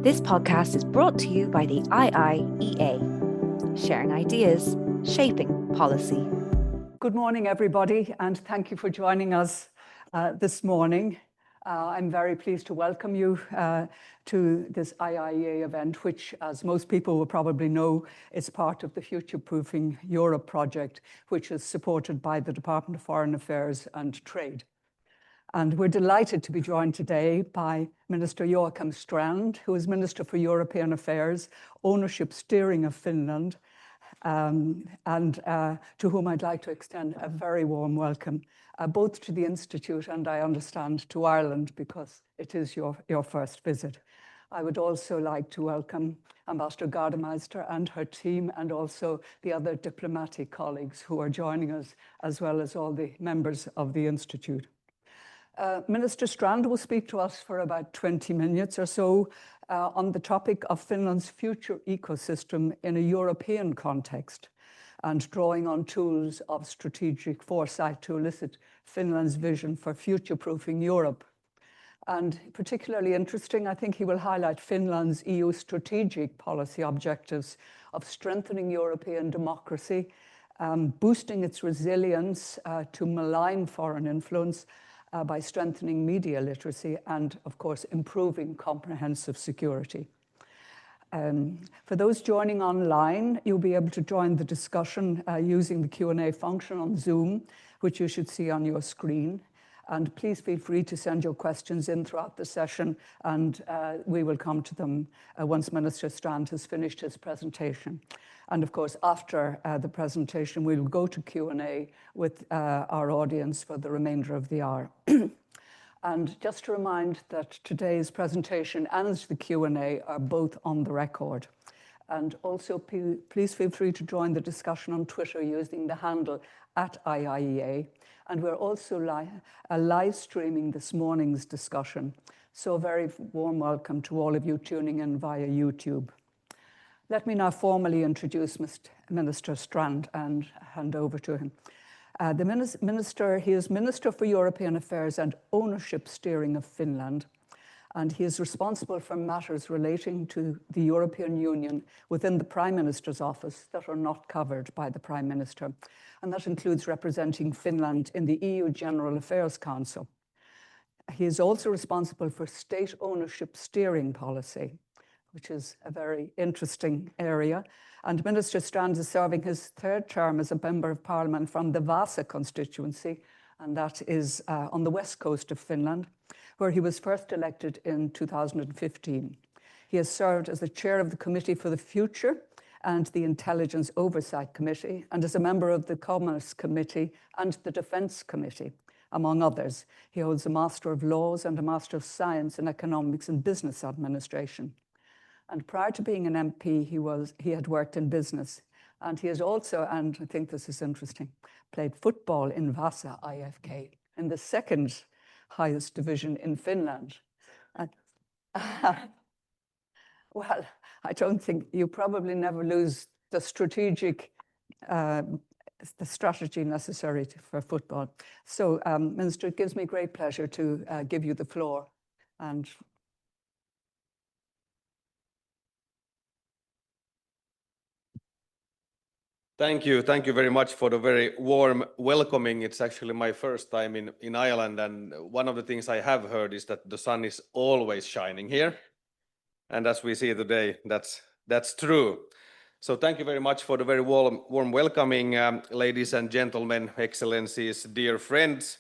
This podcast is brought to you by the IIEA, sharing ideas, shaping policy. Good morning, everybody, and thank you for joining us this morning. I'm very pleased to welcome you to this IIEA event, which, as most people will probably know, is part of the Future Proofing Europe project, which is supported by the Department of Foreign Affairs and Trade. And we're delighted to be joined today by Minister Joakim Strand, who is Minister for European Affairs, Ownership Steering of Finland, and to whom I'd like to extend a very warm welcome, both to the Institute and, I understand, to Ireland, because it is your first visit. I would also like to welcome Ambassador Gardemeister and her team, and also the other diplomatic colleagues who are joining us, as well as all the members of the Institute. Minister Strand will speak to us for about 20 minutes or so on the topic of Finland's future ecosystem in a European context, and drawing on tools of strategic foresight to elicit Finland's vision for future-proofing Europe. And particularly interesting, I think he will highlight Finland's EU strategic policy objectives of strengthening European democracy, boosting its resilience to malign foreign influence, by strengthening media literacy and, of course, improving comprehensive security. For those joining online, you'll be able to join the discussion using the Q&A function on Zoom, which you should see on your screen. And please feel free to send your questions in throughout the session, and we will come to them once Minister Strand has finished his presentation. And of course, after the presentation, we will go to Q&A with our audience for the remainder of the hour. And just to remind that today's presentation and the Q&A are both on the record. And also, please feel free to join the discussion on Twitter using the handle @IIEA. And we're also live streaming this morning's discussion. So a very warm welcome to all of you tuning in via YouTube. Let me now formally introduce Minister Strand and hand over to him. He is Minister for European Affairs and Ownership Steering of Finland, and he is responsible for matters relating to the European Union within the Prime Minister's office that are not covered by the Prime Minister, and that includes representing Finland in the EU General Affairs Council. He is also responsible for state ownership steering policy, which is a very interesting area. And Minister Strand is serving his third term as a Member of Parliament from the Vaasa constituency, and that is on the west coast of Finland, where he was first elected in 2015. He has served as the chair of the Committee for the Future and the Intelligence Oversight Committee, and as a member of the Commerce Committee and the Defence Committee, among others. He holds a Master of Laws and a Master of Science in Economics and Business Administration. And prior to being an MP, he had worked in business. And he has also, and I think this is interesting, played football in Vaasa IFK, in the second highest division in Finland. Well, I don't think you probably never lose the strategy necessary for football. So, Minister, it gives me great pleasure to give you the floor. And Thank you very much for the very warm welcoming. It's actually my first time in Ireland, and one of the things I have heard is that the sun is always shining here. And as we see today, that's true. So thank you very much for the very warm welcoming, ladies and gentlemen, excellencies, dear friends.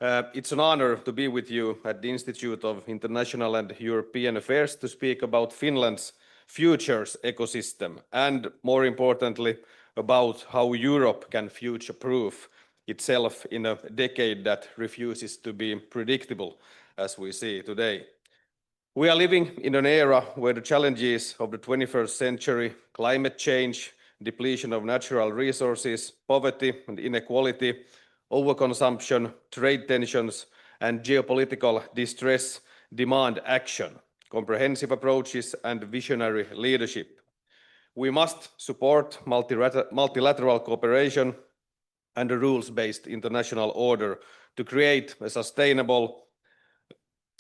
It's an honor to be with you at the Institute of International and European Affairs to speak about Finland's futures ecosystem, and more importantly, about how Europe can future-proof itself in a decade that refuses to be predictable, as we see today. We are living in an era where the challenges of the 21st century, climate change, depletion of natural resources, poverty and inequality, overconsumption, trade tensions, and geopolitical distress demand action, comprehensive approaches, and visionary leadership. We must support multilateral cooperation and a rules-based international order to create a sustainable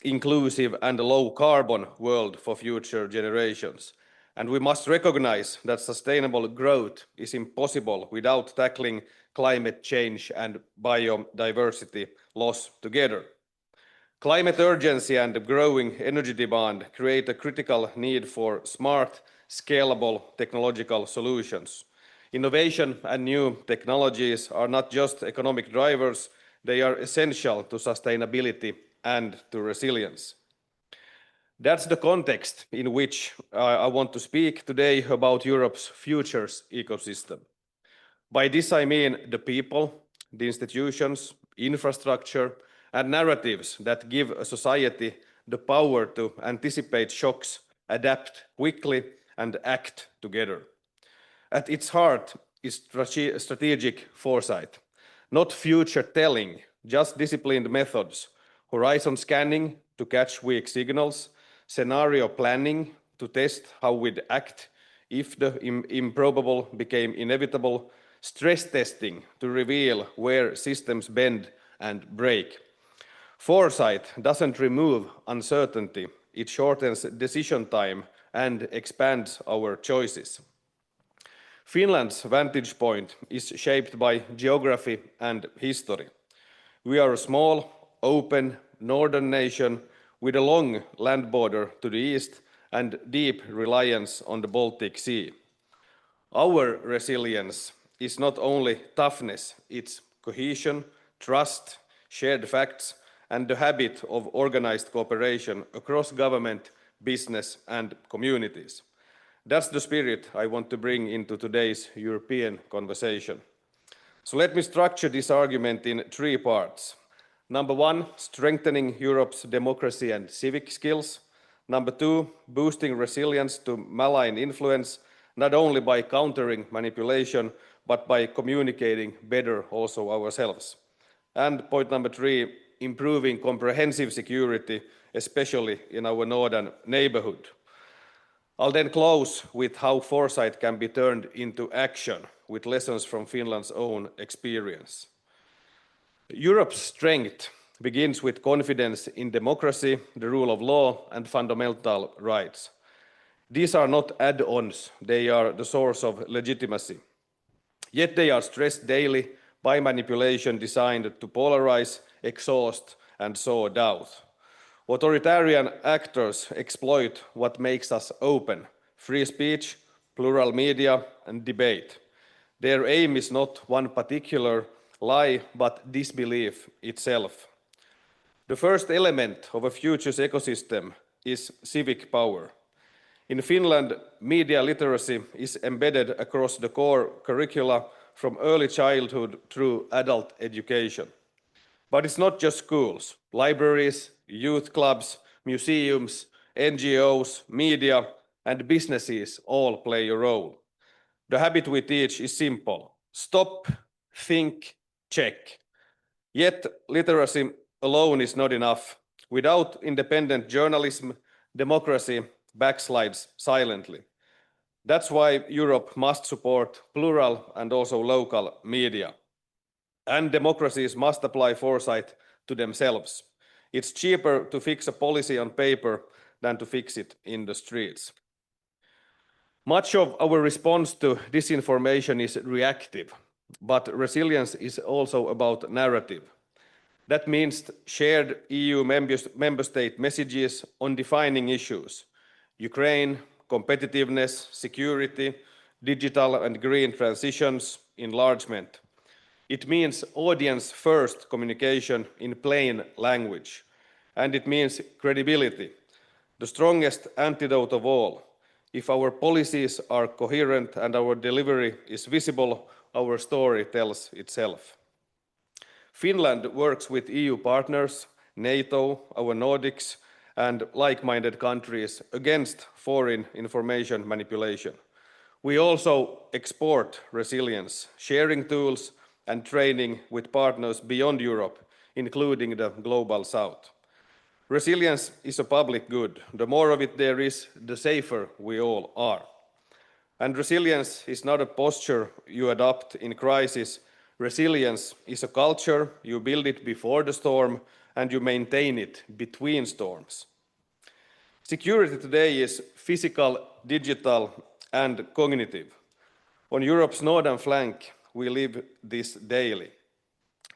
inclusive and low-carbon world for future generations. And we must recognize that sustainable growth is impossible without tackling climate change and biodiversity loss together. Climate urgency and growing energy demand create a critical need for smart, scalable technological solutions. Innovation and new technologies are not just economic drivers, they are essential to sustainability and to resilience. That's the context in which I want to speak today about Europe's futures ecosystem. By this I mean the people, the institutions, infrastructure, and narratives that give a society the power to anticipate shocks, adapt quickly, and act together. At its heart is strategic foresight, not future telling, just disciplined methods, horizon scanning to catch weak signals, scenario planning to test how we'd act if the improbable became inevitable, stress testing to reveal where systems bend and break. Foresight doesn't remove uncertainty, it shortens decision time and expands our choices. Finland's vantage point is shaped by geography and history. We are a small, open, northern nation with a long land border to the east and deep reliance on the Baltic Sea. Our resilience is not only toughness, it's cohesion, trust, shared facts, and the habit of organized cooperation across government, business, and communities. That's the spirit I want to bring into today's European conversation. So let me structure this argument in three parts. Number one, strengthening Europe's democracy and civic skills. Number two, boosting resilience to malign influence, not only by countering manipulation, but by communicating better also ourselves. And point number three, improving comprehensive security, especially in our northern neighborhood. I'll then close with how foresight can be turned into action with lessons from Finland's own experience. Europe's strength begins with confidence in democracy, the rule of law, and fundamental rights. These are not add-ons, they are the source of legitimacy. Yet they are stressed daily by manipulation designed to polarize, exhaust, and sow doubt. Authoritarian actors exploit what makes us open: free speech, plural media, and debate. Their aim is not one particular lie, but disbelief itself. The first element of a future's ecosystem is civic power. In Finland, media literacy is embedded across the core curricula from early childhood through adult education. But it's not just schools. Libraries, youth clubs, museums, NGOs, media, and businesses all play a role. The habit we teach is simple: stop, think, check. Yet literacy alone is not enough. Without independent journalism, democracy backslides silently. That's why Europe must support plural and also local media. And democracies must apply foresight to themselves. It's cheaper to fix a policy on paper than to fix it in the streets. Much of our response to disinformation is reactive, but resilience is also about narrative. That means shared EU member state messages on defining issues: Ukraine, competitiveness, security, digital and green transitions, enlargement. It means audience-first communication in plain language, and it means credibility, the strongest antidote of all. If our policies are coherent and our delivery is visible, our story tells itself. Finland works with EU partners, NATO, our Nordics, and like-minded countries against foreign information manipulation. We also export resilience, sharing tools and training with partners beyond Europe, including the Global South. Resilience is a public good. The more of it there is, the safer we all are. And resilience is not a posture you adopt in crisis. Resilience is a culture. You build it before the storm and you maintain it between storms. Security today is physical, digital, and cognitive. On Europe's northern flank, we live this daily.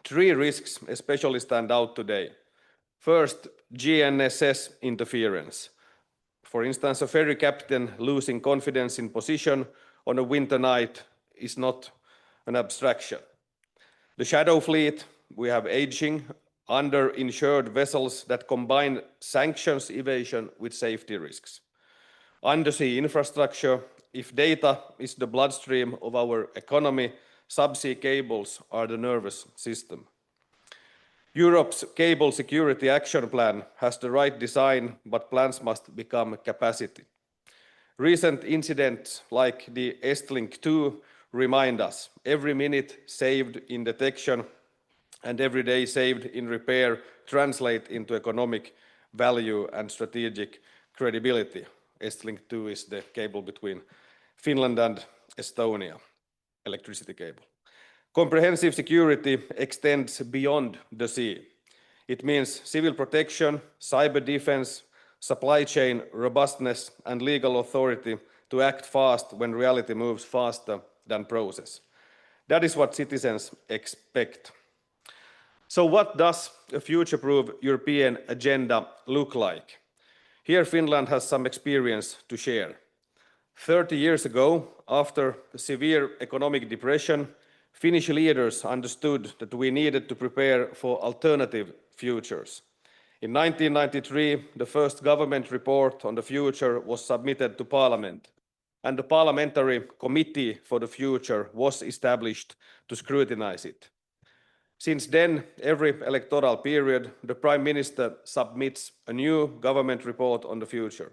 3 risks especially stand out today. First, GNSS interference. For instance, a ferry captain losing confidence in position on a winter night is not an abstraction. The shadow fleet, we have aging, under-insured vessels that combine sanctions evasion with safety risks. Undersea infrastructure, if data is the bloodstream of our economy, subsea cables are the nervous system. Europe's Cable Security Action Plan has the right design, but plans must become capacity. Recent incidents like the Estlink 2 remind us every minute saved in detection and every day saved in repair translate into economic value and strategic credibility. Estlink 2 is the cable between Finland and Estonia, electricity cable. Comprehensive security extends beyond the sea. It means civil protection, cyber defense, supply chain robustness, and legal authority to act fast when reality moves faster than process. That is what citizens expect. So what does a future-proof European agenda look like? Here Finland has some experience to share. 30 years ago, after the severe economic depression, Finnish leaders understood that we needed to prepare for alternative futures. In 1993, the first government report on the future was submitted to Parliament, and the Parliamentary Committee for the Future was established to scrutinize it. Since then, every electoral period, the Prime Minister submits a new government report on the future.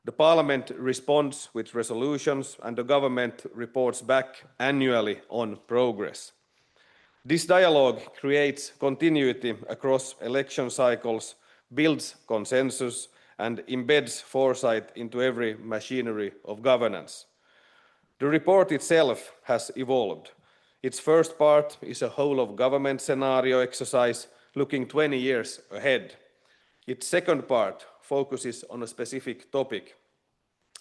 The Parliament responds with resolutions and the government reports back annually on progress. This dialogue creates continuity across election cycles, builds consensus, and embeds foresight into every machinery of governance. The report itself has evolved. Its first part is a whole-of-government scenario exercise looking 20 years ahead. Its second part focuses on a specific topic.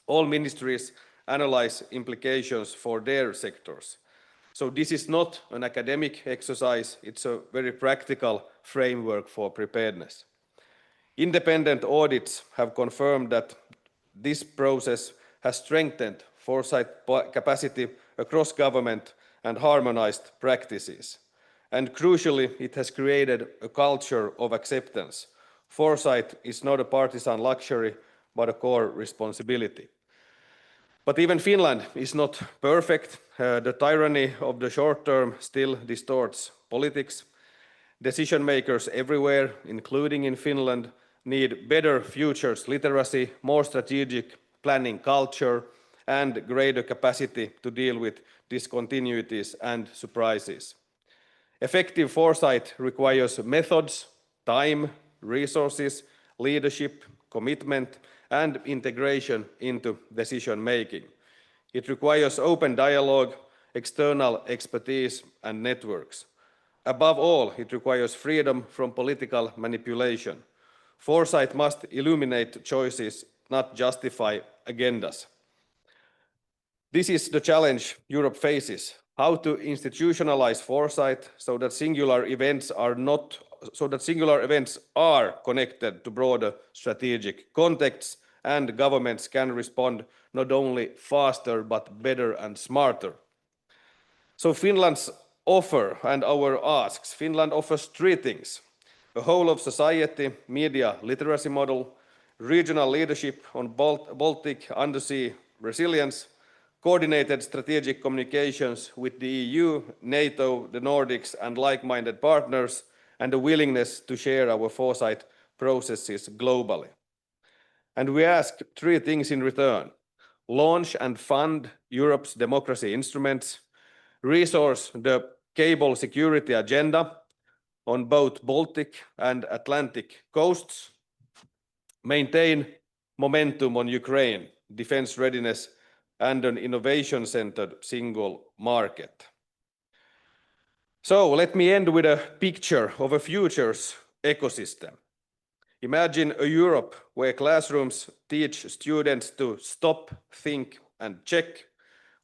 All ministries analyze implications for their sectors. So this is not an academic exercise, it's a very practical framework for preparedness. Independent audits have confirmed that this process has strengthened foresight capacity across government and harmonized practices. And crucially, it has created a culture of acceptance. Foresight is not a partisan luxury, but a core responsibility. But even Finland is not perfect. The tyranny of the short term still distorts politics. Decision makers everywhere, including in Finland, need better futures literacy, more strategic planning culture, and greater capacity to deal with discontinuities and surprises. Effective foresight requires methods, time, resources, leadership, commitment, and integration into decision making. It requires open dialogue, external expertise, and networks. Above all, it requires freedom from political manipulation. Foresight must illuminate choices, not justify agendas. This is the challenge Europe faces: how to institutionalize foresight so that singular events are connected to broader strategic contexts, and governments can respond not only faster but better and smarter. So Finland's offer and our asks. Finland offers 3 things: a whole of society media literacy model, regional leadership on Baltic undersea resilience, coordinated strategic communications with the EU, NATO, the Nordics, and like-minded partners, and a willingness to share our foresight processes globally. And we ask 3 things in return: launch and fund Europe's democracy instruments, resource the cable security agenda on both Baltic and Atlantic coasts, maintain momentum on Ukraine, defense readiness, and an innovation-centered single market. So let me end with a picture of a futures ecosystem. Imagine a Europe where classrooms teach students to stop, think, and check,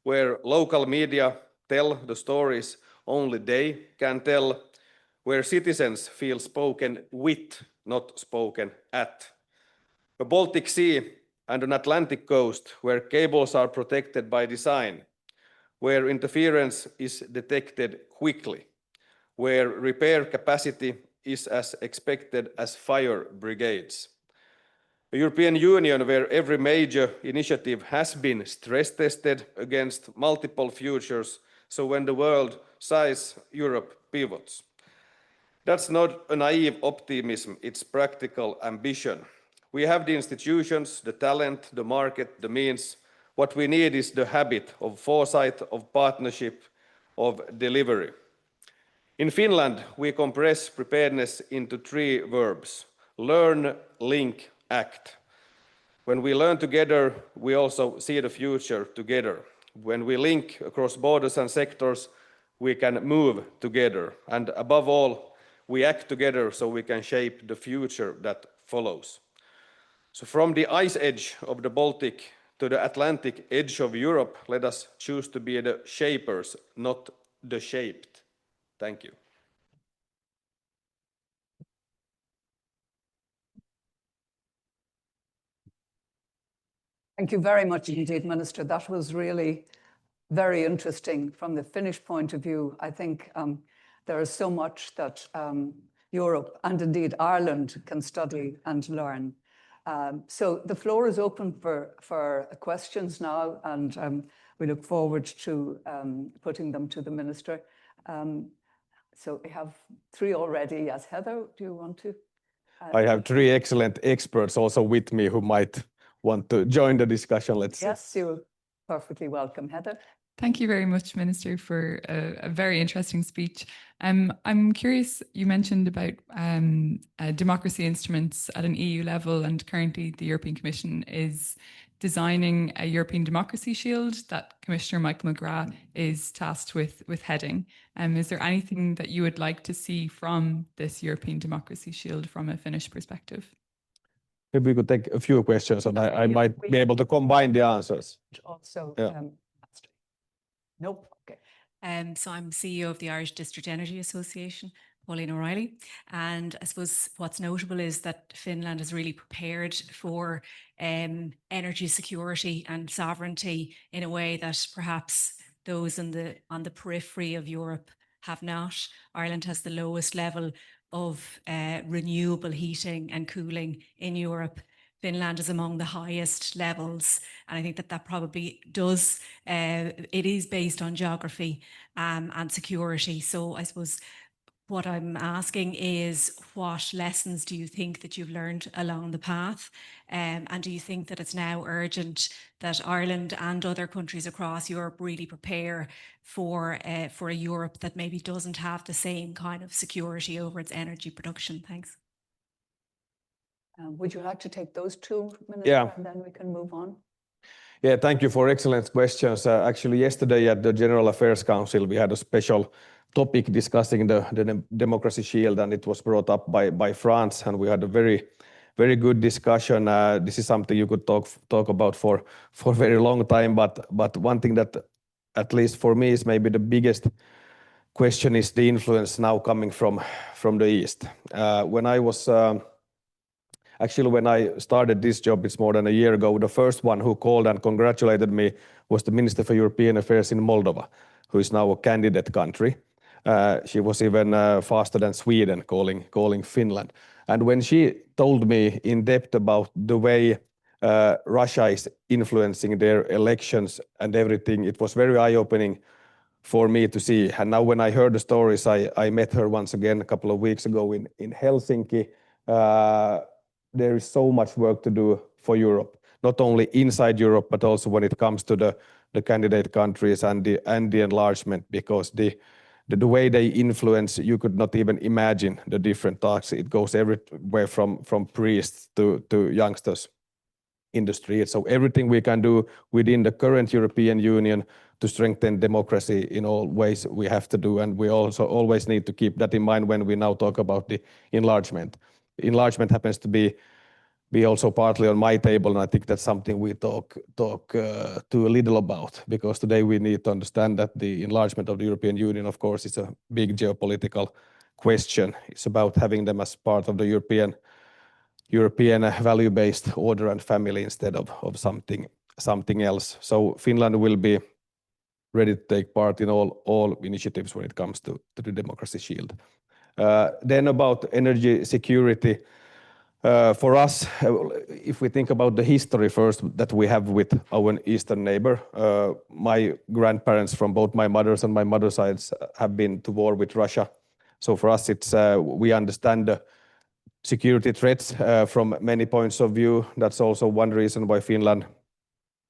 where local media tell the stories only they can tell, where citizens feel spoken with, not spoken at. A Baltic Sea and an Atlantic coast where cables are protected by design, where interference is detected quickly, where repair capacity is as expected as fire brigades. A European Union where every major initiative has been stress tested against multiple futures, so when the world sighs, Europe pivots. That's not a naive optimism, it's practical ambition. We have the institutions, the talent, the market, the means. What we need is the habit of foresight, of partnership, of delivery. In Finland, we compress preparedness into 3 verbs: learn, link, act. When we learn together, we also see the future together. When we link across borders and sectors, we can move together. And above all, we act together so we can shape the future that follows. So from the ice edge of the Baltic to the Atlantic edge of Europe, let us choose to be the shapers, not the shaped. Thank you. Thank you very much indeed, Minister. That was really very interesting from the Finnish point of view. I think there is so much that Europe and indeed Ireland can study and learn. So the floor is open for questions now, and we look forward to putting them to the Minister. So we have 3 already. Yes, Heather, do you want to? I have 3 excellent experts also with me who might want to join the discussion. Let's see. Yes, you're perfectly welcome, Heather. Thank you very much, Minister, for a very interesting speech. I'm curious, you mentioned about democracy instruments at an EU level, and currently the European Commission is designing a European Democracy Shield that Commissioner Michael McGrath is tasked with heading. Is there anything that you would like to see from this European Democracy Shield from a Finnish perspective? Maybe we could take a few questions and I might be able to combine the answers. Also, Yeah. Nope. Okay. So I'm CEO of the Irish District Energy Association, Pauline O'Reilly. And I suppose what's notable is that Finland is really prepared for energy security and sovereignty in a way that perhaps those on the periphery of Europe have not. Ireland has the lowest level of renewable heating and cooling in Europe. Finland is among the highest levels, and I think that probably does, it is based on geography and security. So I suppose what I'm asking is, what lessons do you think that you've learned along the path? And do you think that it's now urgent that Ireland and other countries across Europe really prepare for a Europe that maybe doesn't have the same kind of security over its energy production? Thanks. Would you like to take those 2, Minister, Yeah. and then we can move on? Yeah, thank you for excellent questions. Actually, yesterday at the General Affairs Council, we had a special topic discussing the Democracy Shield, and it was brought up by France, and we had a very good discussion. This is something you could talk about for a very long time, but one thing that, at least for me, is maybe the biggest question is the influence now coming from the East. When I started this job, it's more than a year ago, the first one who called and congratulated me was the Minister for European Affairs in Moldova, who is now a candidate country. She was even faster than Sweden calling Finland. And when she told me in depth about the way Russia is influencing their elections and everything, it was very eye-opening for me to see. And now when I heard the stories, I met her once again a couple of weeks ago in Helsinki. There is so much work to do for Europe, not only inside Europe, but also when it comes to the candidate countries and the enlargement, because the way they influence, you could not even imagine the different talks. It goes everywhere from priests to youngsters in the street. So everything we can do within the current European Union, to strengthen democracy in all ways we have to do. And we also always need to keep that in mind when we now talk about the enlargement. Enlargement happens to be also partly on my table, and I think that's something we talk too little about, because today we need to understand that the enlargement of the European Union, of course, is a big geopolitical question. It's about having them as part of the European value-based order and family instead of something else. So Finland will be ready to take part in all initiatives when it comes to the democracy shield. Then about energy security. For us, if we think about the history first that we have with our eastern neighbor, my grandparents from both my mother's and my mother's sides have been to war with Russia. So for us, it's we understand the security threats from many points of view. That's also one reason why Finland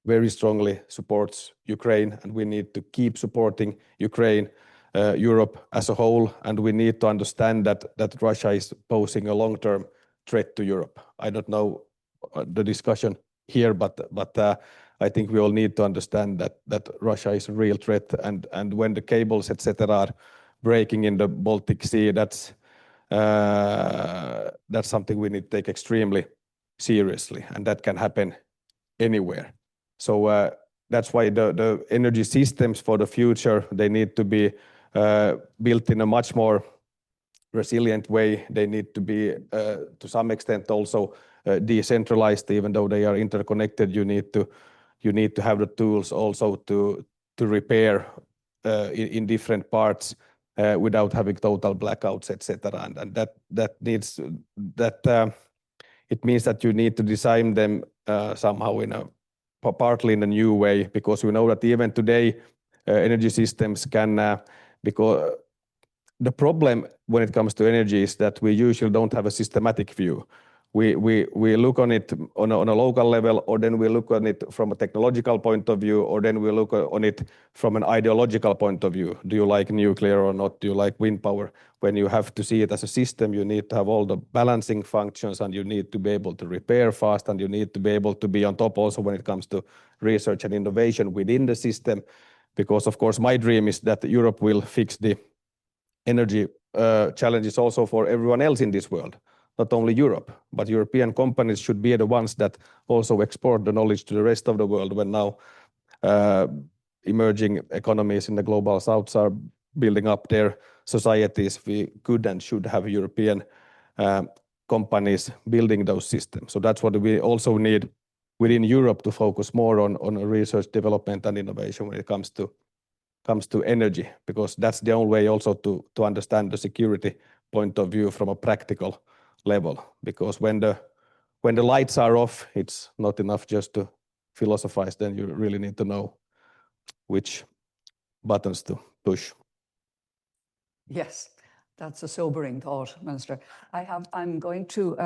very strongly supports Ukraine, and we need to keep supporting Ukraine, Europe as a whole, and we need to understand that Russia is posing a long-term threat to Europe. I don't know the discussion here, but I think we all need to understand that Russia is a real threat, and when the cables, etc., are breaking in the Baltic Sea, that's something we need to take extremely seriously, and that can happen anywhere. So that's why the energy systems for the future, they need to be built in a much more resilient way. They need to be to some extent also decentralized, even though they are interconnected. You need to have the tools also to repair in different parts without having total blackouts, etc. And it means that you need to design them somehow partly in a new way, because we know that even today energy systems can because the problem when it comes to energy is that we usually don't have a systematic view. We look on it on a local level, or then we look on it from a technological point of view, or then we look on it from an ideological point of view. Do you like nuclear or not? Do you like wind power? When you have to see it as a system, you need to have all the balancing functions, and you need to be able to repair fast, and you need to be able to be on top also when it comes to research and innovation within the system. Because of course my dream is that Europe will fix the energy challenges also for everyone else in this world, not only Europe, but European companies should be the ones that also export the knowledge to the rest of the world. When now emerging economies in the global south are building up their societies, we could and should have European companies building those systems. So that's what we also need within Europe, to focus more on research, development and innovation when it comes to energy, because that's the only way also to understand the security point of view from a practical level. Because when the lights are off, it's not enough just to philosophize. Then you really need to know which buttons to push. Yes, that's a sobering thought, Minister. I'm going to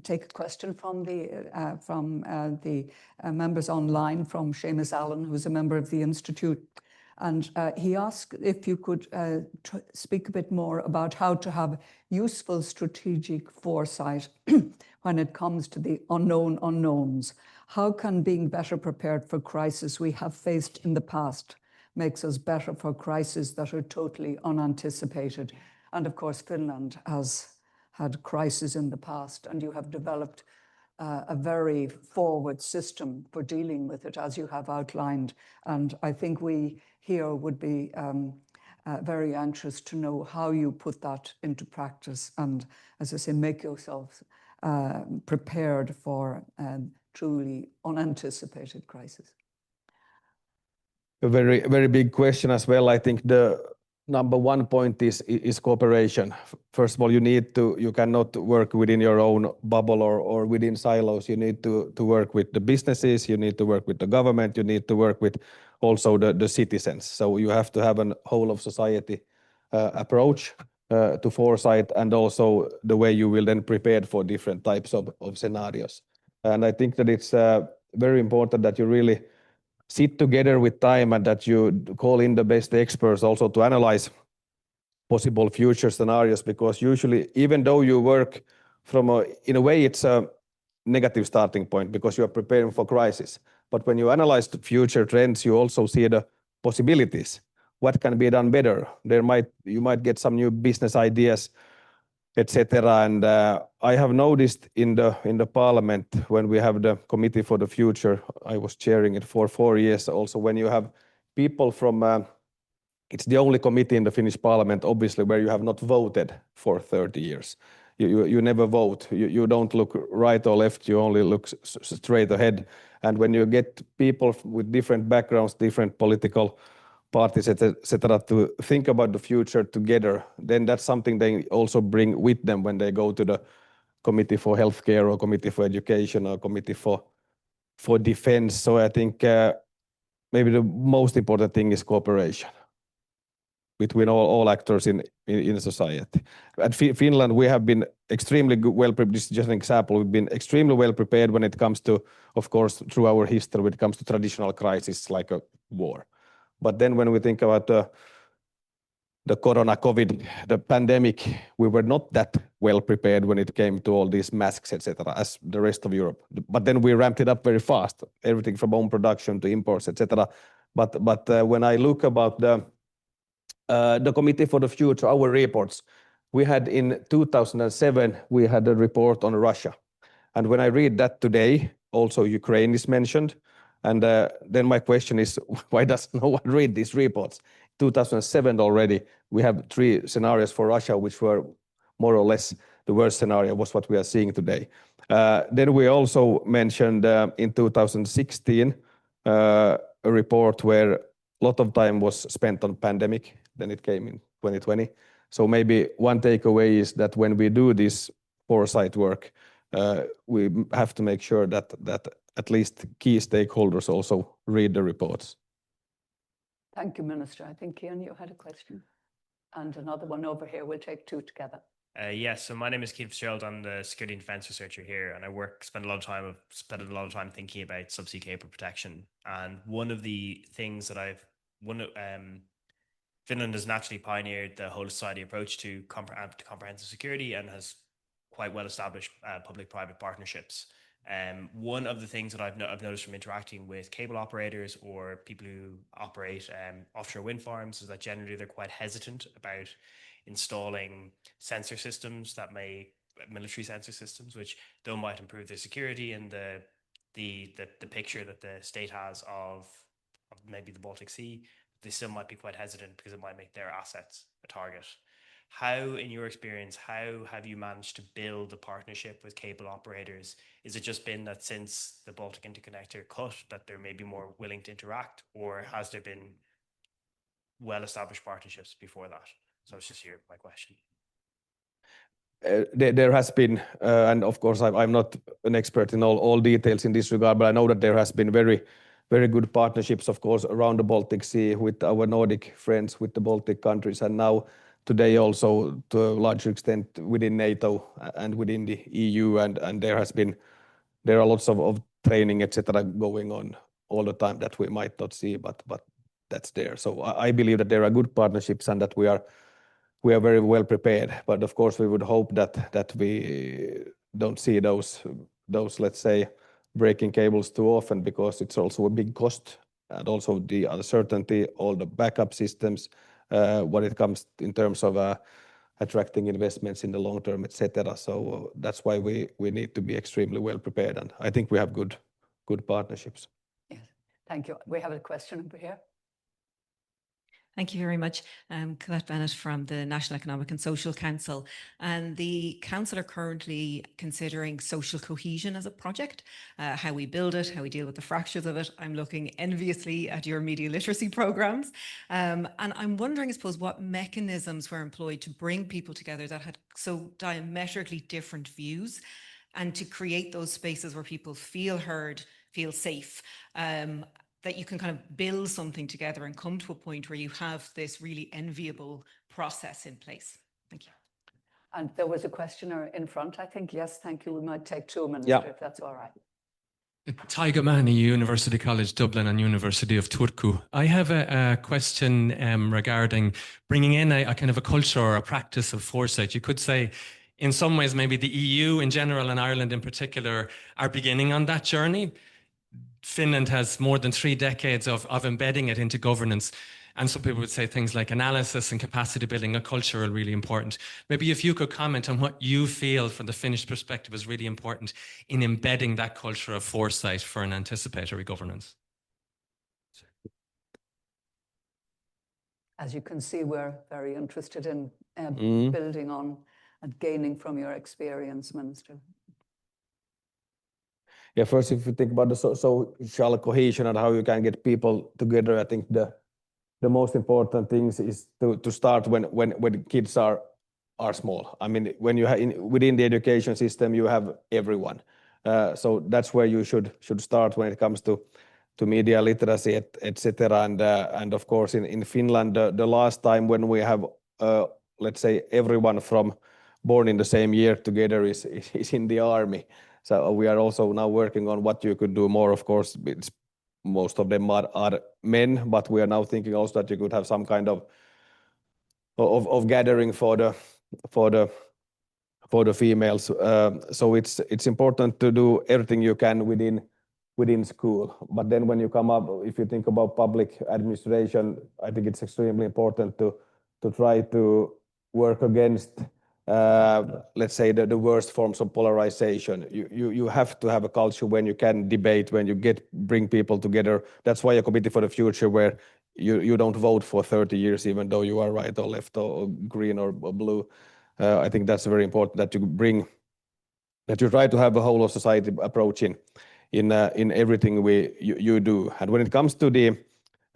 take a question from the members online, from Seamus Allen, who's a member of the Institute. And he asked if you could speak a bit more about how to have useful strategic foresight when it comes to the unknown unknowns. How can being better prepared for crises we have faced in the past makes us better for crises that are totally unanticipated? And of course, Finland has had crises in the past, and you have developed a very forward system for dealing with it, as you have outlined. And I think we here would be very anxious to know how you put that into practice and, as I say, make yourselves prepared for truly unanticipated crisis. A very, very big question as well. I think the number one point is cooperation. First of all, you cannot work within your own bubble or within silos. You need to work with the businesses, you need to work with the government, you need to work with also the citizens. So you have to have a whole of society approach to foresight, and also the way you will then prepare for different types of scenarios. And I think that it's very important that you really sit together with time, and that you call in the best experts also to analyze possible future scenarios, because usually, even though you work in a way it's a negative starting point because you are preparing for crisis. But when you analyze the future trends, you also see the possibilities. What can be done better? You might get some new business ideas, etc. And I have noticed in the parliament, when we have the committee for the future, I was chairing it for 4 years. Also, when you have people from, it's the only committee in the Finnish parliament, obviously, where you have not voted for 30 years. You never vote. You don't look right or left. You only look straight ahead. And when you get people with different backgrounds, different political parties, etc., to think about the future together, then that's something they also bring with them when they go to the committee for healthcare or committee for education or committee for defense. So I think maybe the most important thing is cooperation between all actors in society. At Finland, we have been extremely well prepared. This is just an example. We've been extremely well prepared when it comes to, of course, through our history, when it comes to traditional crises like a war. But then when we think about the corona, COVID, the pandemic, we were not that well prepared when it came to all these masks, etc., as the rest of Europe. But then we ramped it up very fast, everything from own production to imports, etc. But when I look about the Committee for the Future, our reports, we had in 2007, we had a report on Russia. And when I read that today, also Ukraine is mentioned. And then my question is, why does no one read these reports? 2007 already, we have 3 scenarios for Russia, which were more or less the worst scenario was what we are seeing today. Then we also mentioned in 2016 a report where a lot of time was spent on pandemic. Then it came in 2020. So maybe one takeaway is that when we do this foresight work, we have to make sure that at least key stakeholders also read the reports. Thank you, Minister. I think, Ian, you had a question. And another one over here. We'll take 2 together. Yes, so my name is Keith Fitzgerald. I'm the security and defense researcher here, and I spend a lot of time thinking about subsea cable protection. And one of the things that Finland has naturally pioneered the whole society approach to comprehensive security and has quite well established public-private partnerships. One of the things that I've noticed from interacting with cable operators or people who operate offshore wind farms is that generally they're quite hesitant about installing sensor systems military sensor systems, which though might improve their security and the picture that the state has of maybe the Baltic Sea, they still might be quite hesitant because it might make their assets a target. How, in your experience, how have you managed to build a partnership with cable operators? Is it just been that since the Baltic Interconnector cut that they're maybe more willing to interact, or has there been well-established partnerships before that? So it's just my question. There has been, and of course I'm not an expert in all details in this regard, but I know that there has been very, very good partnerships, of course, around the Baltic Sea with our Nordic friends, with the Baltic countries, and now today also to a larger extent within NATO and within the EU, and there are lots of training, etc., going on all the time that we might not see, but that's there. So I believe that there are good partnerships and that we are very well prepared. But of course, we would hope that we don't see those let's say breaking cables too often, because it's also a big cost, and also the uncertainty, all the backup systems, what it comes in terms of attracting investments in the long term, etc. So that's why we need to be extremely well prepared, and I think we have good partnerships. Yes, thank you. We have a question over here. Thank you very much. Colette Bennett from the National Economic and Social Council. And the Council are currently considering social cohesion as a project, how we build it, how we deal with the fractures of it. I'm looking enviously at your media literacy programs. And I'm wondering, I suppose, what mechanisms were employed to bring people together that had so diametrically different views, and to create those spaces where people feel heard, feel safe, that you can kind of build something together and come to a point where you have this really enviable process in place. Thank you. And there was a questioner in front, I think. Yes, thank you. We might take 2 minutes, if that's all right. Taiga Mani, University College Dublin and University of Turku. I have a question regarding bringing in a kind of a culture or a practice of foresight. You could say, in some ways, maybe the EU in general and Ireland in particular are beginning on that journey. Finland has more than 3 decades of embedding it into governance. And some people would say things like analysis and capacity building, a culture are really important. Maybe if you could comment on what you feel from the Finnish perspective is really important in embedding that culture of foresight for an anticipatory governance. As you can see, we're very interested in building on and gaining from your experience, Minister. Yeah, first, if you think about the social cohesion and how you can get people together, I think the most important things is to start when kids are small. I mean, when you have within the education system, you have everyone. So that's where you should start when it comes to media literacy, etc. And of course, in Finland, the last time when we have let's say everyone from born in the same year together is in the army. So we are also now working on what you could do more. Of course, most of them are men, but we are now thinking also that you could have some kind of gathering for the females. So it's important to do everything you can within school. But then when you come up, if you think about public administration, I think it's extremely important to try to work against let's say the worst forms of polarization. You have to have a culture when you can debate, when you bring people together. That's why a committee for the future where you don't vote for 30 years, even though you are right or left or green or blue. I think that's very important that you try to have a whole of society approach in everything you do. And when it comes to the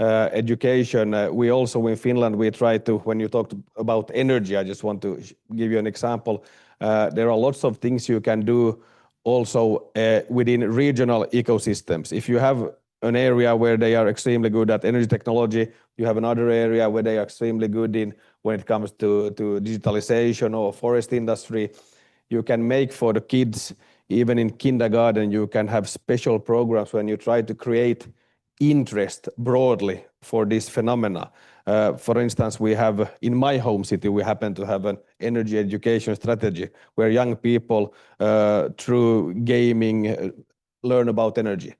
education, we also in Finland, we try to, when you talked about energy, I just want to give you an example. There are lots of things you can do also within regional ecosystems. If you have an area where they are extremely good at energy technology, you have another area where they are extremely good in when it comes to digitalization or forest industry. You can make for the kids, even in kindergarten, you can have special programs when you try to create interest broadly for this phenomena. For instance, we have in my home city, we happen to have an energy education strategy where young people through gaming learn about energy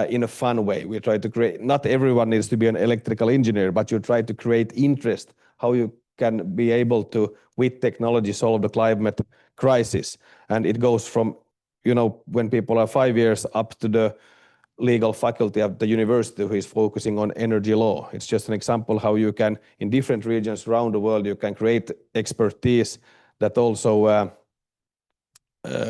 in a fun way. We try to create, not everyone needs to be an electrical engineer, but you try to create interest, how you can be able to, with technology, solve the climate crisis. And it goes from, when people are 5 years up to the legal faculty of the university who is focusing on energy law. It's just an example how you can, in different regions around the world, you can create expertise that also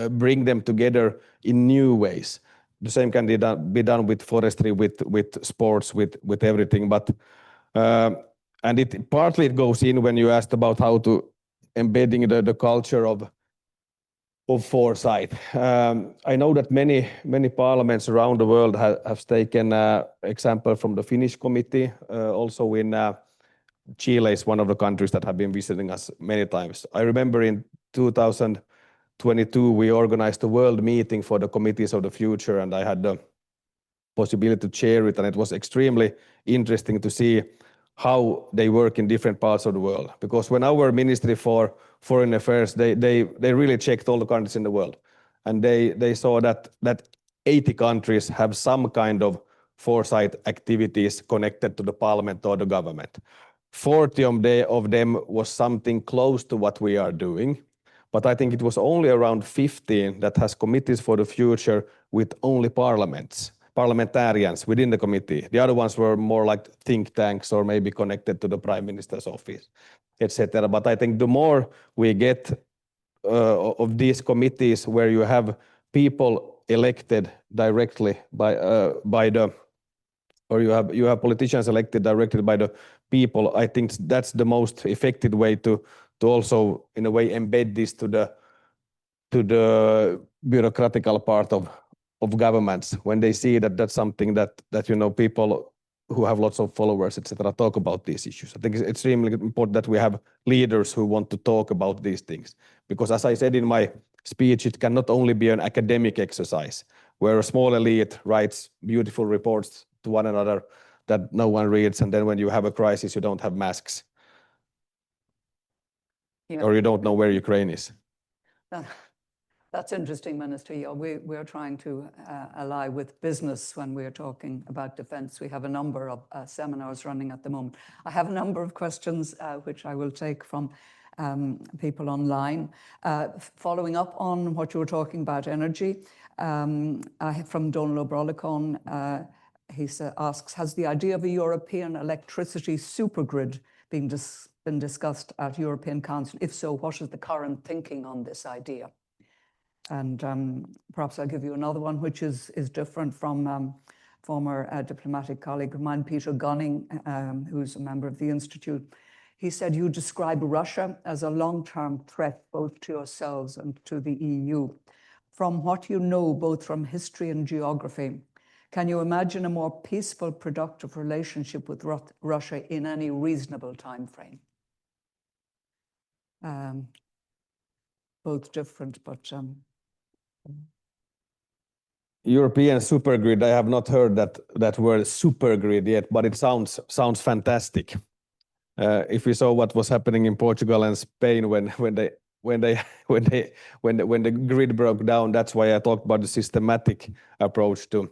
bring them together in new ways. The same can be done with forestry, with sports, with everything. But and it partly it goes in when you asked about how to embedding the culture of foresight. I know that many parliaments around the world have taken example from the Finnish committee. Also in Chile is one of the countries that have been visiting us many times. I remember in 2022 we organized a world meeting for the committees of the future, and I had the possibility to chair it, and it was extremely interesting to see how they work in different parts of the world. Because when our Ministry for Foreign Affairs, they really checked all the countries in the world, and they saw that 80 countries have some kind of foresight activities connected to the parliament or the government. 40 of them was something close to what we are doing, but I think it was only around 15 that has committees for the future with only parliamentarians within the committee. The other ones were more like think tanks or maybe connected to the Prime Minister's office, etc. But I think the more we get of these committees where you have people elected directly by the, or you have politicians elected directly by the people, I think that's the most effective way to also in a way embed this to the bureaucratical part of governments, when they see that that's something that people who have lots of followers, etc., talk about these issues. I think it's extremely important that we have leaders who want to talk about these things, because as I said in my speech, it cannot only be an academic exercise where a small elite writes beautiful reports to one another that no one reads, and then when you have a crisis, you don't have masks. Yeah. Or you don't know where Ukraine is. That's interesting, Minister. Yeah, we're trying to ally with business when we're talking about defence. We have a number of seminars running at the moment. I have a number of questions which I will take from people online. Following up on what you were talking about energy, I have from Donald O'Brolacon, he asks, has the idea of a European electricity supergrid been discussed at European Council? If so, what is the current thinking on this idea? And perhaps I'll give you another one, which is different from former diplomatic colleague of mine, Peter Gunning, who's a member of the Institute. He said, you describe Russia as a long-term threat both to yourselves and to the EU. From what you know, both from history and geography, can you imagine a more peaceful, productive relationship with Russia in any reasonable time frame? Both different, but... European supergrid, I have not heard that word supergrid yet, but it sounds fantastic. If we saw what was happening in Portugal and Spain when the grid broke down, that's why I talked about the systematic approach to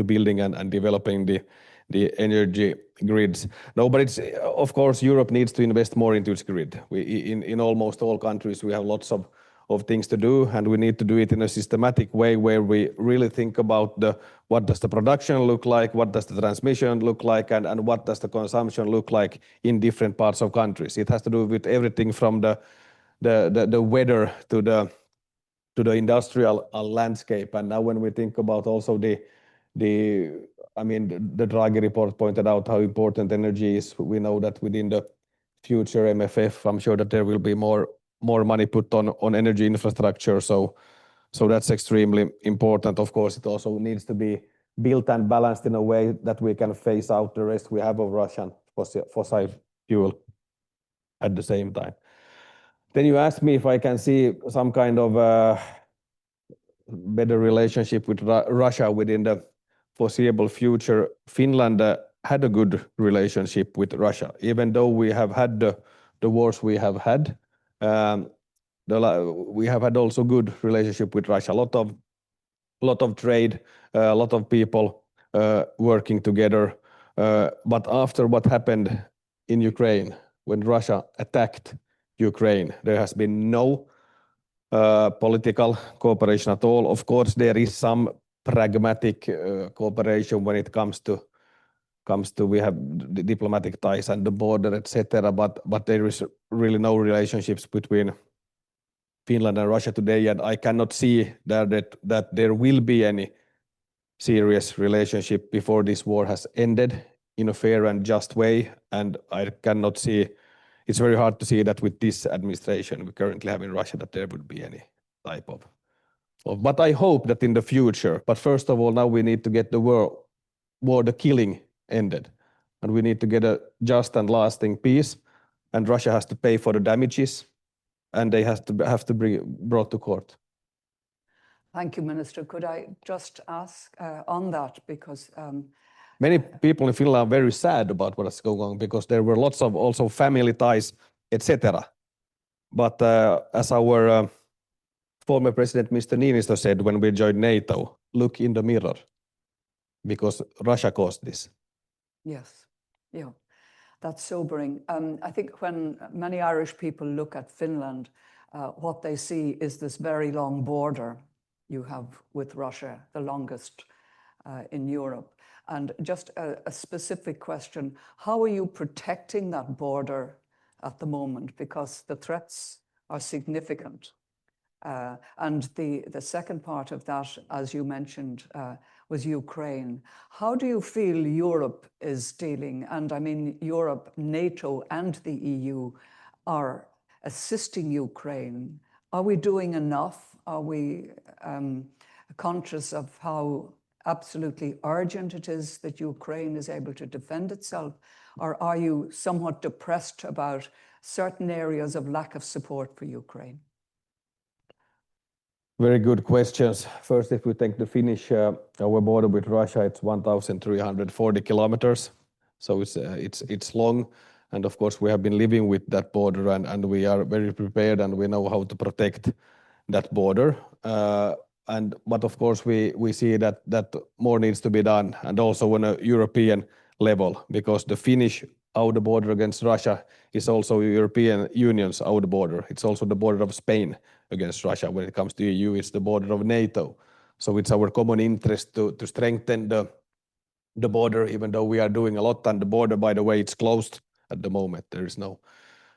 building and developing the energy grids. No, but it's of course Europe needs to invest more into its grid. In almost all countries we have lots of things to do, and we need to do it in a systematic way where we really think about what does the production look like, what does the transmission look like, and what does the consumption look like in different parts of countries. It has to do with everything from the weather to the industrial landscape. And now when we think about also the Draghi report pointed out how important energy is. We know that within the future MFF, I'm sure that there will be more money put on energy infrastructure. So that's extremely important. Of course, it also needs to be built and balanced in a way that we can phase out the rest we have of Russian fossil fuel at the same time. Then you asked me if I can see some kind of better relationship with Russia within the foreseeable future. Finland had a good relationship with Russia, even though we have had the wars we have had. We have had also good relationship with Russia. A lot of trade, a lot of people working together. But after what happened in Ukraine, when Russia attacked Ukraine, there has been no political cooperation at all. Of course, there is some pragmatic cooperation when it comes to we have the diplomatic ties and the border, etc. But there is really no relationships between Finland and Russia today, and I cannot see that there will be any serious relationship before this war has ended in a fair and just way. And I cannot see. It's very hard to see that with this administration we currently have in Russia that there would be any type of. But I hope that in the future. But first of all, now we need to get the war, the killing ended, and we need to get a just and lasting peace. And Russia has to pay for the damages, and they have to be brought to court. Thank you, Minister. Could I just ask on that, because many people in Finland are very sad about what is going on, because there were lots of also family ties, etc. But as our former president, Mr. Niinistö, said when we joined NATO, look in the mirror, because Russia caused this. Yes, yeah, that's sobering. I think when many Irish people look at Finland, what they see is this very long border you have with Russia, the longest in Europe. And just a specific question, how are you protecting that border at the moment? Because the threats are significant. And the second part of that, as you mentioned, was Ukraine. How do you feel Europe is dealing? And I mean, Europe, NATO and the EU are assisting Ukraine. Are we doing enough? Are we conscious of how absolutely urgent it is that Ukraine is able to defend itself? Or are you somewhat depressed about certain areas of lack of support for Ukraine? Very good questions. First, if we take the Finnish, our border with Russia, it's 1,340 kilometers. So it's long. And of course, we have been living with that border, and we are very prepared, and we know how to protect that border. But of course, we see that more needs to be done, and also on a European level, because the Finnish outer border against Russia is also European Union's outer border. It's also the border of Spain against Russia. When it comes to EU, it's the border of NATO. So it's our common interest to strengthen the border, even though we are doing a lot. And the border, by the way, it's closed at the moment. There is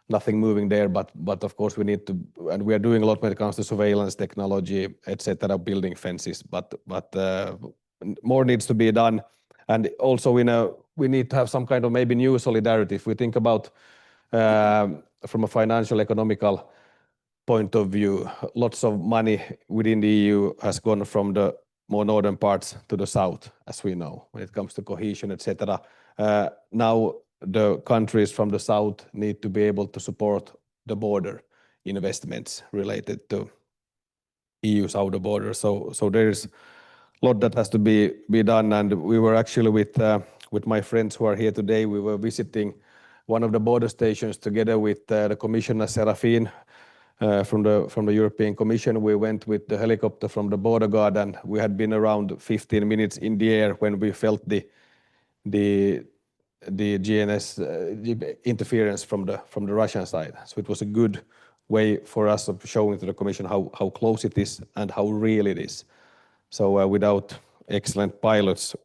nothing moving there, but of course we need to, and we are doing a lot when it comes to surveillance technology, etc., building fences. But more needs to be done, and also we need to have some kind of maybe new solidarity. If we think about from a financial economical point of view, lots of money within the EU has gone from the more northern parts to the south, as we know, when it comes to cohesion, etc. Now the countries from the south need to be able to support the border investments related to EU's outer border. So there is a lot that has to be done, and we were actually with my friends who are here today. We were visiting one of the border stations together with the Commissioner Serafin from the European Commission. We went with the helicopter from the border guard, and we had been around 15 minutes in the air when we felt the GNS interference from the Russian side. So it was a good way for us of showing to the Commission how close it is and how real it is. So without excellent pilots,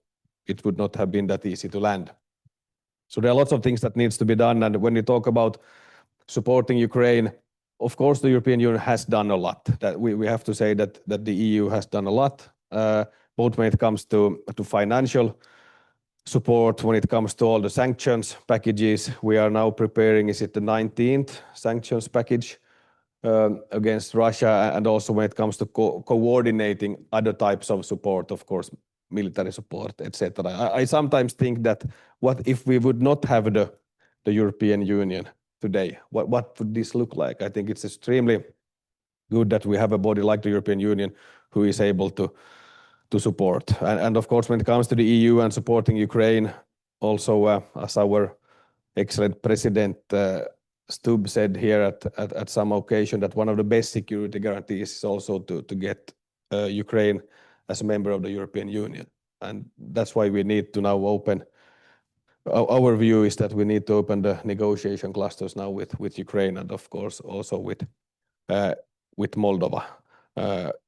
it would not have been that easy to land. So there are lots of things that needs to be done. And when you talk about supporting Ukraine, of course, the European Union has done a lot. That we have to say that the EU has done a lot, both when it comes to financial support, when it comes to all the sanctions packages. We are now preparing, is it the 19th sanctions package against Russia, and also when it comes to coordinating other types of support, of course, military support, etc. I sometimes think that what if we would not have the European Union today? What would this look like? I think it's extremely good that we have a body like the European Union who is able to support. And of course, when it comes to the EU and supporting Ukraine, also as our excellent President Stubb said here at some occasion, that one of the best security guarantees is also to get Ukraine as a member of the European Union. And that's why we need to now open. Our view is that we need to open the negotiation clusters now with Ukraine, and of course also with Moldova.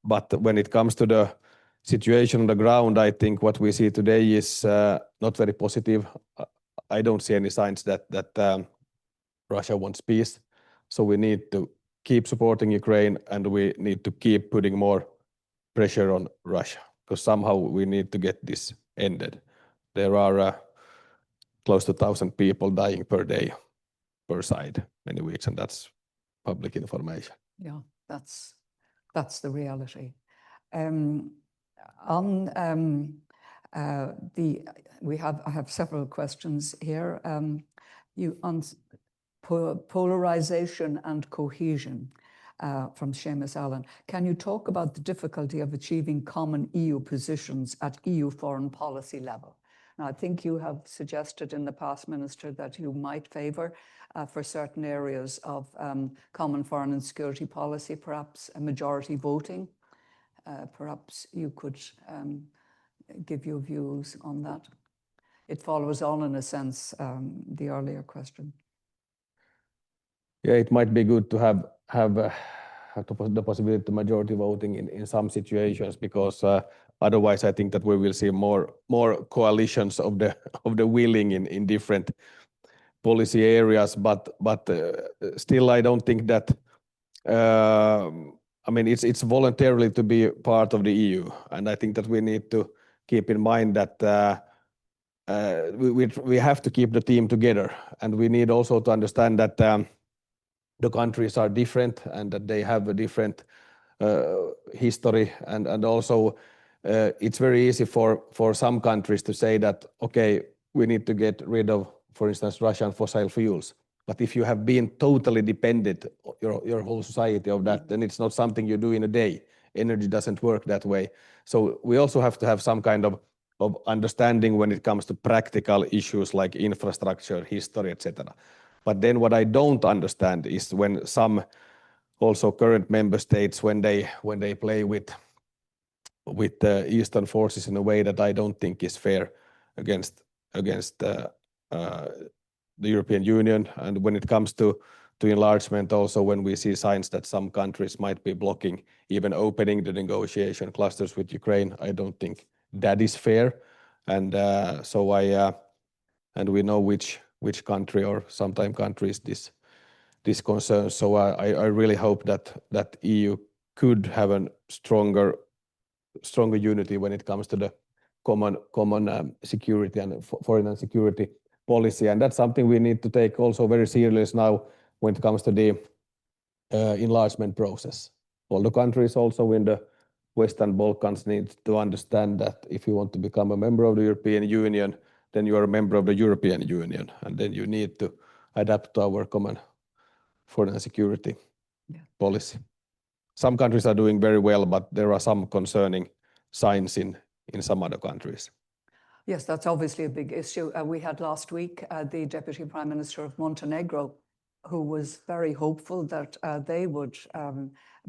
But when it comes to the situation on the ground, I think what we see today is not very positive. I don't see any signs that Russia wants peace. So we need to keep supporting Ukraine, and we need to keep putting more pressure on Russia, because somehow we need to get this ended. There are close to 1,000 people dying per day, per side, many weeks, and that's public information. Yeah, that's the reality. I have several questions here. On polarization and cohesion from Seamus Allen. Can you talk about the difficulty of achieving common EU positions at EU foreign policy level? Now, I think you have suggested in the past, Minister, that you might favour for certain areas of common foreign and security policy, perhaps a majority voting. Perhaps you could give your views on that. It follows on, in a sense, the earlier question. Yeah, it might be good to have the possibility of majority voting in some situations, because otherwise I think that we will see more coalitions of the willing in different policy areas. But still, I don't think that. I mean, it's voluntarily to be part of the EU, and I think that we need to keep in mind that we have to keep the team together, and we need also to understand that the countries are different and that they have a different history, and also it's very easy for some countries to say that, okay, we need to get rid of, for instance, Russian fossil fuels. But if you have been totally dependent, your whole society of that, then it's not something you do in a day. Energy doesn't work that way. So we also have to have some kind of understanding when it comes to practical issues like infrastructure, history, etc. But then what I don't understand is when some also current member states when they play with the Eastern forces in a way that I don't think is fair against the European Union. And when it comes to enlargement, also when we see signs that some countries might be blocking even opening the negotiation clusters with Ukraine, I don't think that is fair. And and we know which country or sometime countries this concerns. So I really hope that EU could have a stronger unity when it comes to the common security and foreign and security policy. And that's something we need to take also very serious now when it comes to the enlargement process. All the countries also in the Western Balkans need to understand that if you want to become a member of the European Union, then you are a member of the European Union, and then you need to adapt to our common foreign and security policy. Some countries are doing very well, but there are some concerning signs in some other countries. Yes, that's obviously a big issue. We had last week the Deputy Prime Minister of Montenegro, who was very hopeful that they would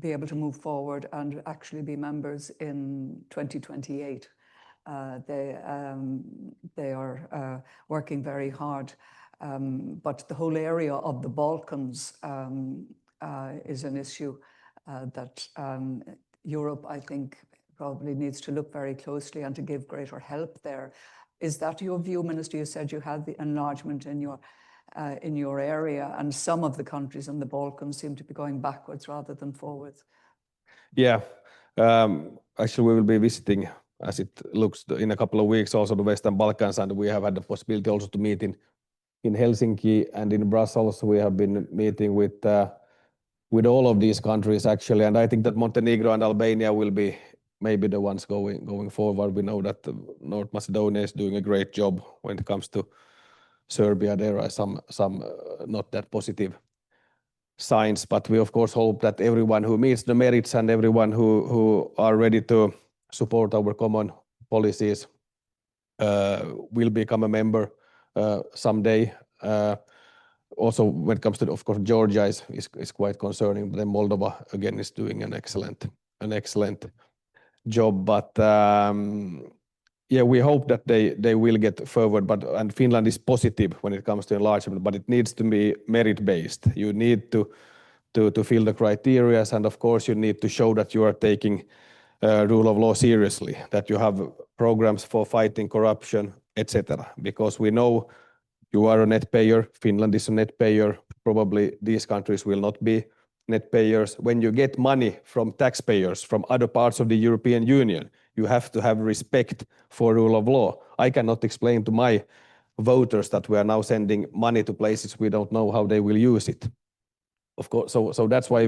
be able to move forward and actually be members in 2028. They are working very hard, but the whole area of the Balkans is an issue that Europe, I think, probably needs to look very closely and to give greater help there. Is that your view, Minister? You said you had the enlargement in your area, and some of the countries in the Balkans seem to be going backwards rather than forwards. Yeah, actually we will be visiting, as it looks, in a couple of weeks also the Western Balkans, and we have had the possibility also to meet in Helsinki and in Brussels. We have been meeting with all of these countries actually, and I think that Montenegro and Albania will be maybe the ones going forward. We know that North Macedonia is doing a great job when it comes to Serbia. There are some not that positive signs, but we of course hope that everyone who meets the merits and everyone who are ready to support our common policies will become a member someday. Also, when it comes to, of course, Georgia is quite concerning, but then Moldova again is doing an excellent job. But yeah, we hope that they will get forward. And Finland is positive when it comes to enlargement, but it needs to be merit-based. You need to fill the criteria, and of course, you need to show that you are taking rule of law seriously, that you have programs for fighting corruption, etc. Because we know you are a net payer. Finland is a net payer. Probably these countries will not be net payers. When you get money from taxpayers from other parts of the European Union, you have to have respect for rule of law. I cannot explain to my voters that we are now sending money to places we don't know how they will use it. Of course, so that's why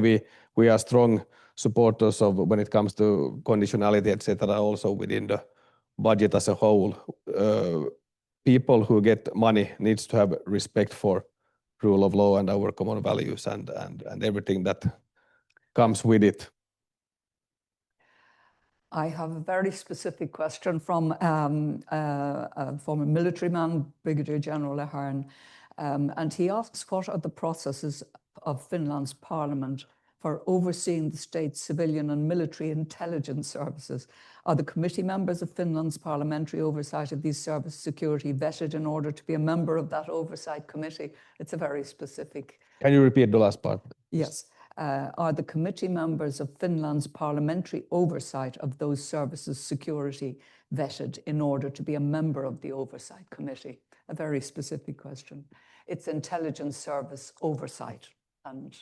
we are strong supporters of when it comes to conditionality, etc. Also within the budget as a whole. People who get money needs to have respect for rule of law and our common values and everything that comes with it. I have a very specific question from a former military man, Brigadier General Ahern, and he asks, what are the processes of Finland's parliament for overseeing the state's civilian and military intelligence services? Are the committee members of Finland's parliamentary oversight of these service security vetted in order to be a member of that oversight committee? It's a very specific... Can you repeat the last part? Yes. Are the committee members of Finland's parliamentary oversight of those services security vetted in order to be a member of the oversight committee? A very specific question. It's intelligence service oversight, and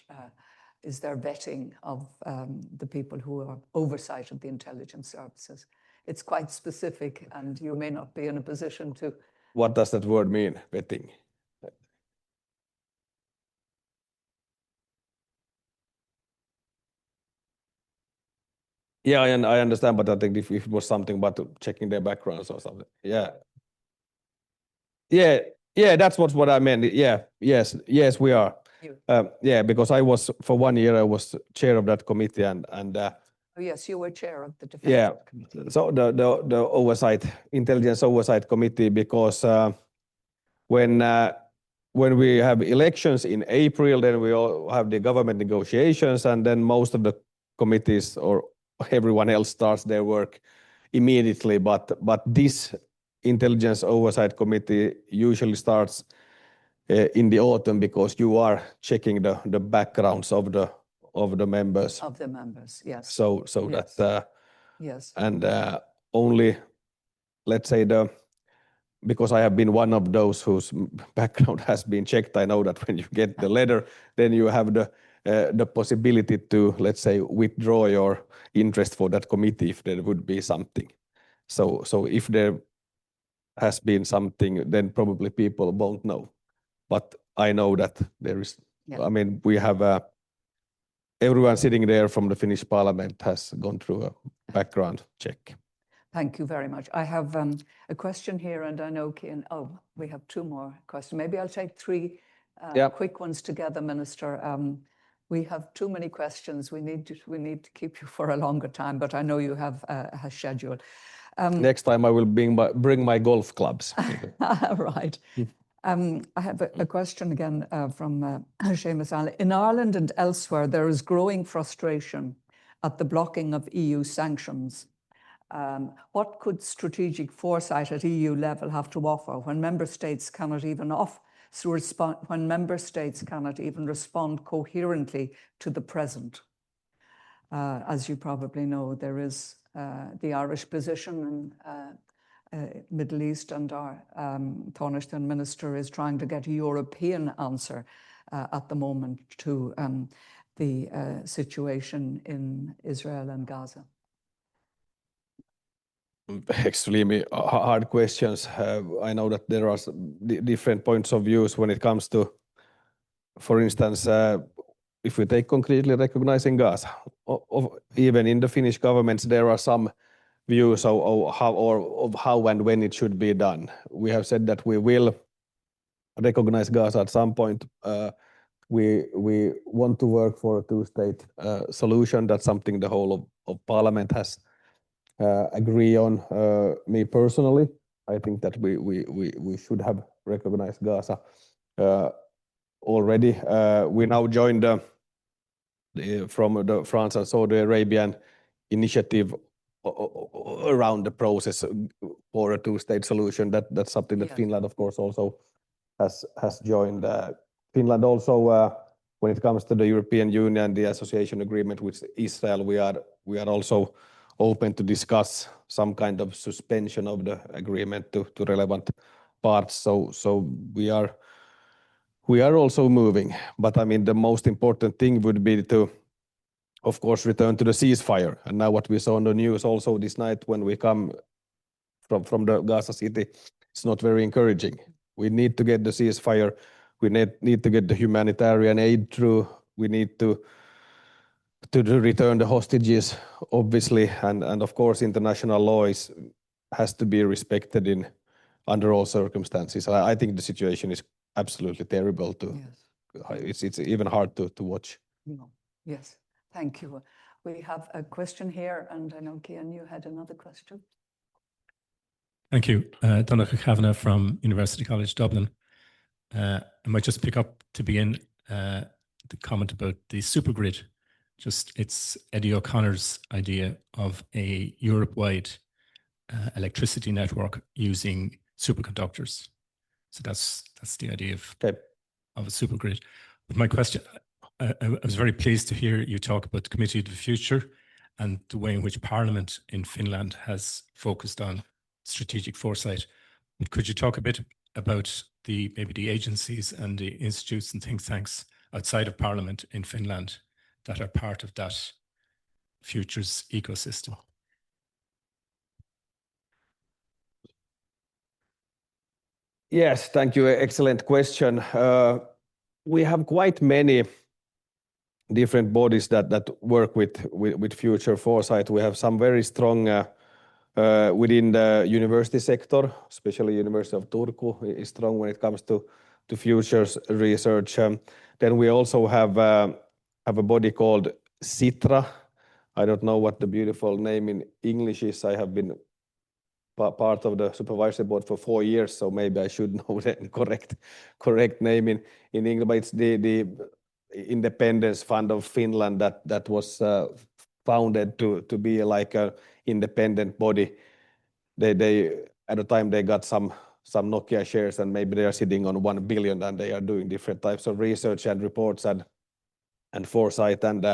is there vetting of the people who are oversight of the intelligence services? It's quite specific, and you may not be in a position to... What does that word mean, vetting? Yeah, I understand, but I think if it was something about checking their backgrounds or something. Yeah, that's what I meant. Yeah, yes, we are. Yeah, because I was, for 1 year, I was chair of that committee and Oh, yes, you were chair of the defense committee. So the oversight, intelligence oversight committee, because when when we have elections in April, then we all have the government negotiations, and then most of the committees or everyone else starts their work immediately. But this Intelligence Oversight Committee usually starts in the autumn, because you are checking the backgrounds of the members. Of the members, yes. So Yes. that Yes. and only, let's say, because I have been one of those whose background has been checked, I know that when you get the letter, then you have the possibility to, let's say, withdraw your interest for that committee if there would be something. So if there has been something, then probably people won't know. But I know that there is. Yeah. I mean, we have everyone sitting there from the Finnish Parliament has gone through a background check. Thank you very much. I have a question here, and I know, we have two more questions. Maybe I'll take three quick ones together, Minister. We have too many questions. We need to keep you for a longer time, but I know you have a schedule. Next time I will bring my golf clubs. Right. I have a question again from Seamus Allen. In Ireland and elsewhere, there is growing frustration at the blocking of EU sanctions. What could strategic foresight at EU level have to offer when member states cannot even respond coherently to the present? As you probably know, there is the Irish position in Middle East, and our Taoiseach Minister is trying to get a European answer at the moment to the situation in Israel and Gaza. Extremely hard questions. I know that there are different points of views when it comes to, for instance, if we take concretely recognizing Gaza, even in the Finnish governments, there are some views of how and when it should be done. We have said that we will recognize Gaza at some point. We want to work for a two-state solution. That's something the whole of Parliament has agree on. Me personally, I think that we should have recognized Gaza already. We now joined from the France and Saudi Arabian initiative around the process for a two-state solution. That's something that Finland, of course, also has joined. Finland also, when it comes to the European Union, the association agreement with Israel, we are also open to discuss some kind of suspension of the agreement to relevant parts. So we are also moving. But I mean, the most important thing would be to, of course, return to the ceasefire. And now what we saw on the news also this night when we come from the Gaza City, it's not very encouraging. We need to get the ceasefire. We need to get the humanitarian aid through. We need to return the hostages, obviously, and of course international law has to be respected under all circumstances. I think the situation is absolutely terrible. It's even hard to watch. No. Yes, thank you. We have a question here, and I know, Cian, you had another question. Thank you. Donnacha Kavanagh from University College Dublin. I might just pick up to begin the comment about the supergrid. It's Eddie O'Connor's idea of a Europe-wide electricity network using superconductors. So that's the idea of a supergrid. But my question, I was very pleased to hear you talk about the Committee of the Future and the way in which Parliament in Finland has focused on strategic foresight. But could you talk a bit about maybe the agencies and the institutes and think tanks outside of Parliament in Finland that are part of that futures ecosystem? Yes, thank you. Excellent question. We have quite many different bodies that work with future foresight. We have some very strong within the university sector, especially University of Turku is strong when it comes to futures research. Then we also have a body called Sitra. I don't know what the beautiful name in English is. I have been part of the supervisory board for 4 years, so maybe I should know the correct name in English. But it's the Independence Fund of Finland that was founded to be like a independent body. They at the time they got some Nokia shares, and maybe they are sitting on 1 billion, and they are doing different types of research and reports and foresight, and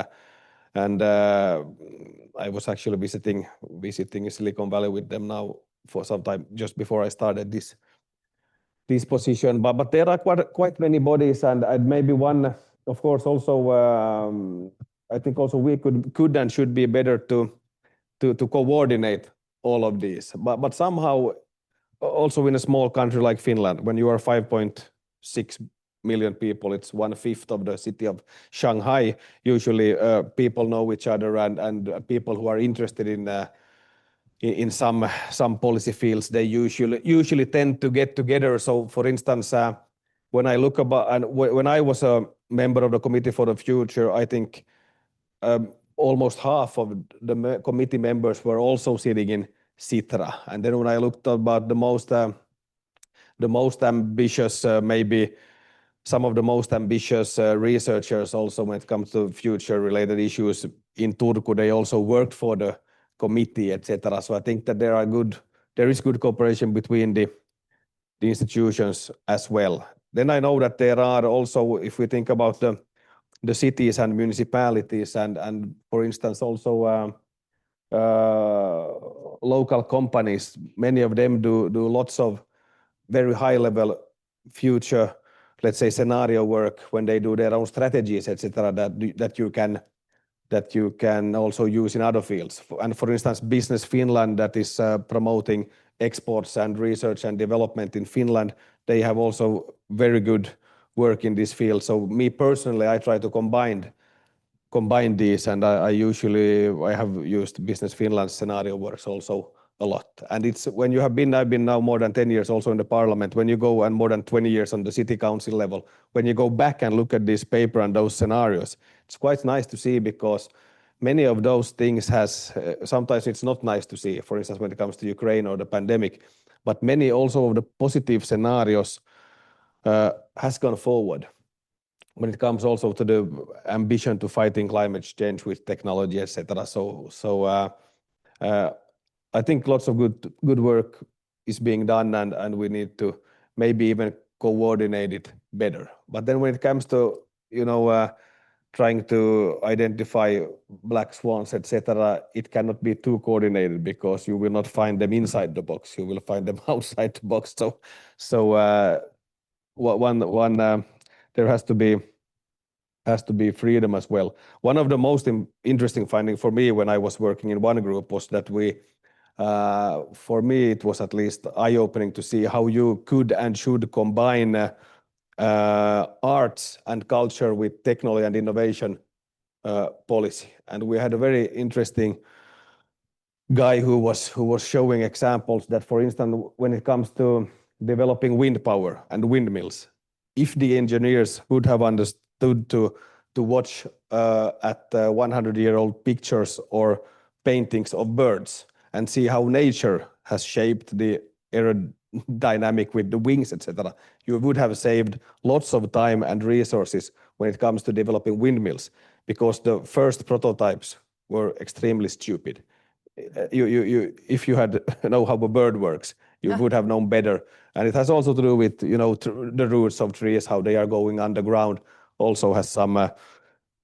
I was actually visiting Silicon Valley with them now for some time just before I started this position. But there are quite many bodies, and maybe one, of course, also I think also we could and should be better to coordinate all of these. But somehow also in a small country like Finland, when you are 5.6 million people, it's 1/5 of the city of Shanghai. Usually people know each other, and people who are interested in some policy fields, they usually tend to get together. So for instance, when I look about, and when I was a member of the Committee for the Future, I think almost half of the committee members were also sitting in Sitra. And then when I looked about the most ambitious, maybe some of the most ambitious researchers also when it comes to future-related issues in Turku, they also worked for the committee, etc. So I think that there is good cooperation between the institutions as well. Then I know that there are also, if we think about the cities and municipalities, and for instance also local companies, many of them do lots of very high-level future, let's say, scenario work when they do their own strategies, etc. That you can also use in other fields. And for instance, Business Finland, that is promoting exports and research and development in Finland, they have also very good work in this field. So me personally, I try to combine these, and I have used Business Finland scenario works also a lot. And it's when you have been, I've been now more than 10 years also in the parliament, when you go, and more than 20 years on the city council level, when you go back and look at this paper and those scenarios, it's quite nice to see, because many of those things sometimes it's not nice to see, for instance, when it comes to Ukraine or the pandemic, but many also of the positive scenarios has gone forward when it comes also to the ambition to fighting climate change with technology, etc. So I think lots of good work is being done, and we need to maybe even coordinate it better. But then when it comes to trying to identify black swans, etc., it cannot be too coordinated, because you will not find them inside the box. You will find them outside the box. So there has to be freedom as well. One of the most interesting findings for me when I was working in one group was that for me, it was at least eye-opening to see how you could and should combine arts and culture with technology and innovation policy. And we had a very interesting guy who was showing examples that, for instance, when it comes to developing wind power and windmills, if the engineers would have understood to watch at 100-year-old pictures or paintings of birds and see how nature has shaped the aerodynamic with the wings, etc., you would have saved lots of time and resources when it comes to developing windmills, because the first prototypes were extremely stupid. If you had know how a bird works, you would have known better. And it has also to do with the roots of trees, how they are going underground. Also has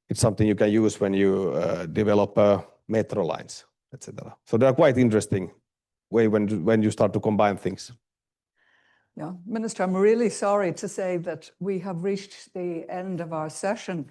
it's something you can use when you develop metro lines, etc. So they are quite interesting way when you start to combine things. Yeah, Minister, I'm really sorry to say that we have reached the end of our session.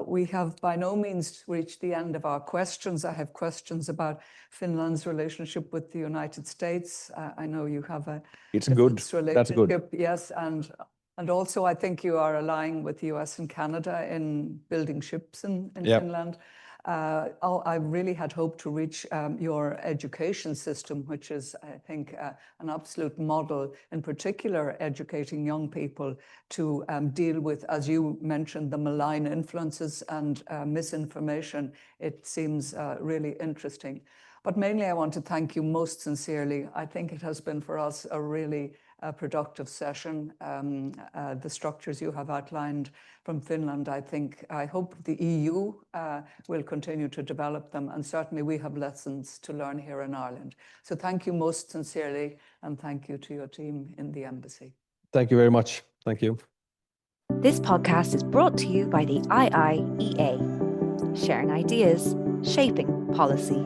We have by no means reached the end of our questions. I have questions about Finland's relationship with the United States. I know you have a relationship. That's good. Yes, and also I think you are aligning with the US and Canada in building ships in Finland. I really had hoped to reach your education system, which is, I think, an absolute model, in particular educating young people to deal with, as you mentioned, the malign influences and misinformation. It seems really interesting. But mainly I want to thank you most sincerely. I think it has been for us a really productive session. The structures you have outlined from Finland, I hope the EU will continue to develop them, and certainly we have lessons to learn here in Ireland. So thank you most sincerely, and thank you to your team in the embassy. Thank you very much. Thank you. This podcast is brought to you by the IIEA, sharing ideas, shaping policy.